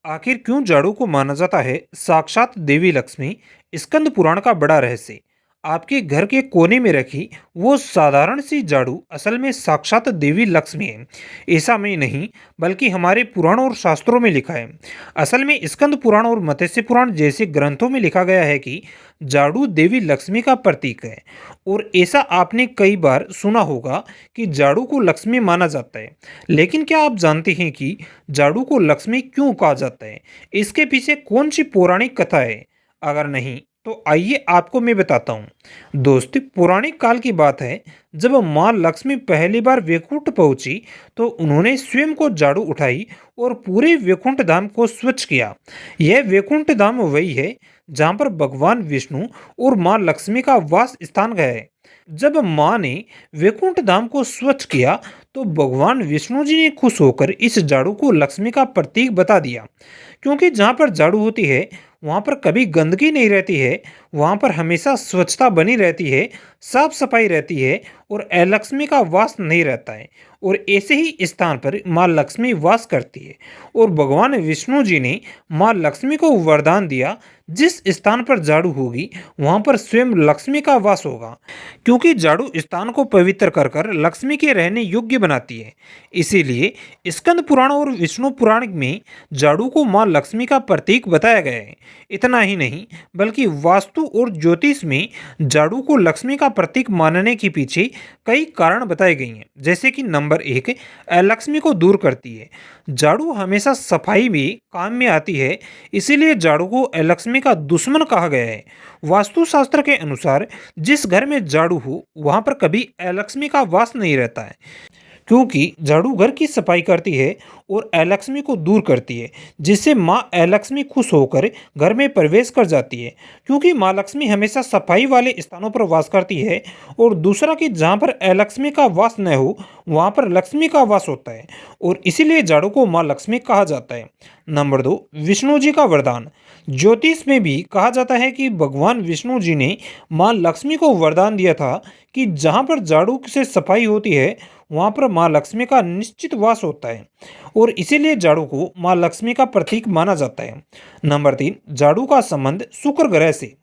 आखिर क्यों झाड़ू को माना जाता है साक्षात देवी लक्ष्मी? स्कंद पुराण का बड़ा रहस्य। आपके घर के कोने में रखी वो साधारण सी झाड़ू असल में साक्षात देवी लक्ष्मी है। ऐसा में नहीं, बल्कि हमारे पुराणों और शास्त्रों में लिखा है। असल में स्कंद पुराण और मत्स्य पुराण जैसे ग्रंथों में लिखा गया है कि झाड़ू देवी लक्ष्मी का प्रतीक है। और ऐसा आपने कई बार सुना होगा कि झाड़ू को लक्ष्मी माना जाता है। लेकिन क्या आप जानते हैं कि झाड़ू को लक्ष्मी क्यों कहा जाता है? इसके पीछे कौन सी पौराणिक कथा है? अगर नहीं तो आइए आपको मैं बताता हूँ। दोस्त, पौराणिक काल की बात है, जब माँ लक्ष्मी पहली बार वैकुंठ पहुंची तो उन्होंने स्वयं को झाड़ू उठाई और पूरे वैकुंठ धाम को स्वच्छ किया। यह वैकुंठ धाम वही है जहाँ पर भगवान विष्णु और माँ लक्ष्मी का वास स्थान है। जब माँ ने वैकुंठ धाम को स्वच्छ किया तो भगवान विष्णु जी ने खुश होकर इस झाड़ू को लक्ष्मी का प्रतीक बता दिया। क्योंकि जहाँ पर झाड़ू होती है वहाँ पर कभी गंदगी नहीं रहती है, वहाँ पर हमेशा स्वच्छता बनी रहती है, साफ सफाई रहती है और अलक्ष्मी का वास नहीं रहता है। और ऐसे ही स्थान पर माँ लक्ष्मी वास करती है। और भगवान विष्णु जी ने माँ लक्ष्मी को वरदान दिया, जिस स्थान पर झाड़ू होगी वहाँ पर स्वयं लक्ष्मी का वास होगा। क्योंकि झाड़ू स्थान को पवित्र कर कर लक्ष्मी के रहने योग्य बनाती है। इसीलिए स्कंद पुराण और विष्णु पुराण में झाड़ू को माँ लक्ष्मी का प्रतीक बताया गया है। इतना ही नहीं, बल्कि वास्तु और ज्योतिष में झाड़ू को लक्ष्मी का प्रतीक मानने के पीछे कई कारण बताए गए हैं। जैसे कि नंबर 1, अलक्ष्मी को दूर करती है। झाड़ू हमेशा सफाई में काम में आती है, इसीलिए झाड़ू को अलक्ष्मी का दुश्मन कहा गया है। वास्तुशास्त्र के अनुसार जिस घर में झाड़ू हो वहां पर कभी अलक्ष्मी का वास नहीं रहता है। क्योंकि झाड़ू घर की सफाई करती है और अलक्ष्मी को दूर करती है, जिससे माँ अलक्ष्मी खुश होकर घर में प्रवेश कर जाती है। क्योंकि माँ लक्ष्मी हमेशा सफाई वाले स्थानों पर वास करती है। और दूसरा कि जहाँ पर अलक्ष्मी का वास न हो वहाँ पर लक्ष्मी का वास होता है, और इसीलिए झाड़ू को माँ लक्ष्मी कहा जाता है। नंबर 2, विष्णु जी का वरदान। ज्योतिष में भी कहा जाता है कि भगवान विष्णु जी ने माँ लक्ष्मी को वरदान दिया था कि जहाँ पर झाड़ू से सफाई होती है वहाँ पर माँ लक्ष्मी का निश्चित वास होता है। और इसीलिए झाड़ू को माँ लक्ष्मी का प्रतीक माना जाता है। नंबर 3, झाड़ू का संबंध शुक्र ग्रह से।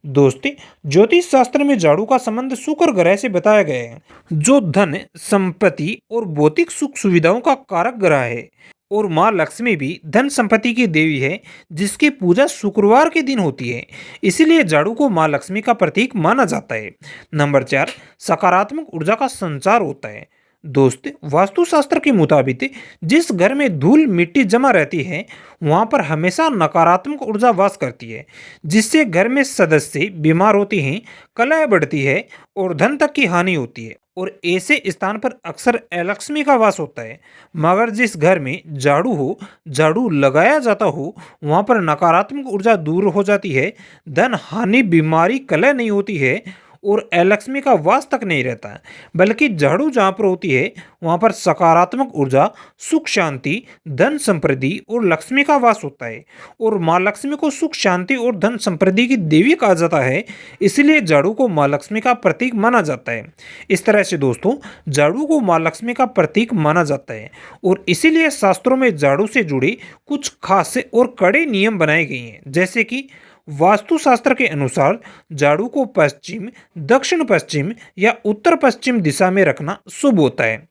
दोस्ती, ज्योतिष शास्त्र में झाड़ू का संबंध शुक्र ग्रह से बताया गया है, जो धन, संपत्ति और भौतिक सुख सुविधाओं का कारक ग्रह है। और माँ लक्ष्मी भी धन संपत्ति की देवी है, जिसकी पूजा शुक्रवार के दिन होती है। इसीलिए झाड़ू को माँ लक्ष्मी का प्रतीक माना जाता है। नंबर 4, सकारात्मक ऊर्जा का संचार होता है। दोस्त, वास्तुशास्त्र के मुताबिक जिस घर में धूल मिट्टी जमा रहती है वहाँ पर हमेशा नकारात्मक ऊर्जा वास करती है, जिससे घर में सदस्य बीमार होते हैं, कलह बढ़ती है और धन तक की हानि होती है। और ऐसे स्थान पर अक्सर अलक्ष्मी का वास होता है। मगर जिस घर में झाड़ू हो, झाड़ू लगाया जाता हो, वहाँ पर नकारात्मक ऊर्जा दूर हो जाती है, धन हानि, बीमारी, कलह नहीं होती है और अलक्ष्मी का वास तक नहीं रहता है। बल्कि झाड़ू जहाँ पर होती है वहाँ पर सकारात्मक ऊर्जा, सुख शांति, धन समृद्धि और लक्ष्मी का वास होता है। और माँ लक्ष्मी को सुख शांति और धन समृद्धि की देवी कहा जाता है, इसलिए झाड़ू को माँ लक्ष्मी का प्रतीक माना जाता है। इस तरह से दोस्तों, झाड़ू को माँ लक्ष्मी का प्रतीक माना जाता है और इसीलिए शास्त्रों में झाड़ू से जुड़े कुछ खास और कड़े नियम बनाए गए हैं। जैसे कि वास्तुशास्त्र के अनुसार झाड़ू को पश्चिम, दक्षिण पश्चिम या उत्तर पश्चिम दिशा में रखना शुभ होता है।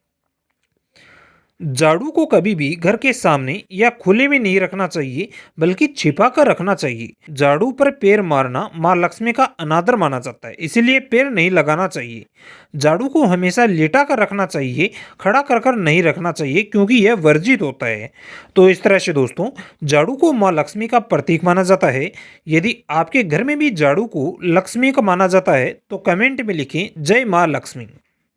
झाड़ू को कभी भी घर के सामने या खुले में नहीं रखना चाहिए, बल्कि छिपा कर रखना चाहिए। झाड़ू पर पैर मारना माँ लक्ष्मी का अनादर माना जाता है, इसीलिए पैर नहीं लगाना चाहिए। झाड़ू को हमेशा लेटा कर रखना चाहिए, खड़ा कर कर नहीं रखना चाहिए, क्योंकि यह वर्जित होता है। तो इस तरह से दोस्तों, झाड़ू को माँ लक्ष्मी का प्रतीक माना जाता है। यदि आपके घर में भी झाड़ू को लक्ष्मी का माना जाता है तो कमेंट में लिखें जय माँ लक्ष्मी।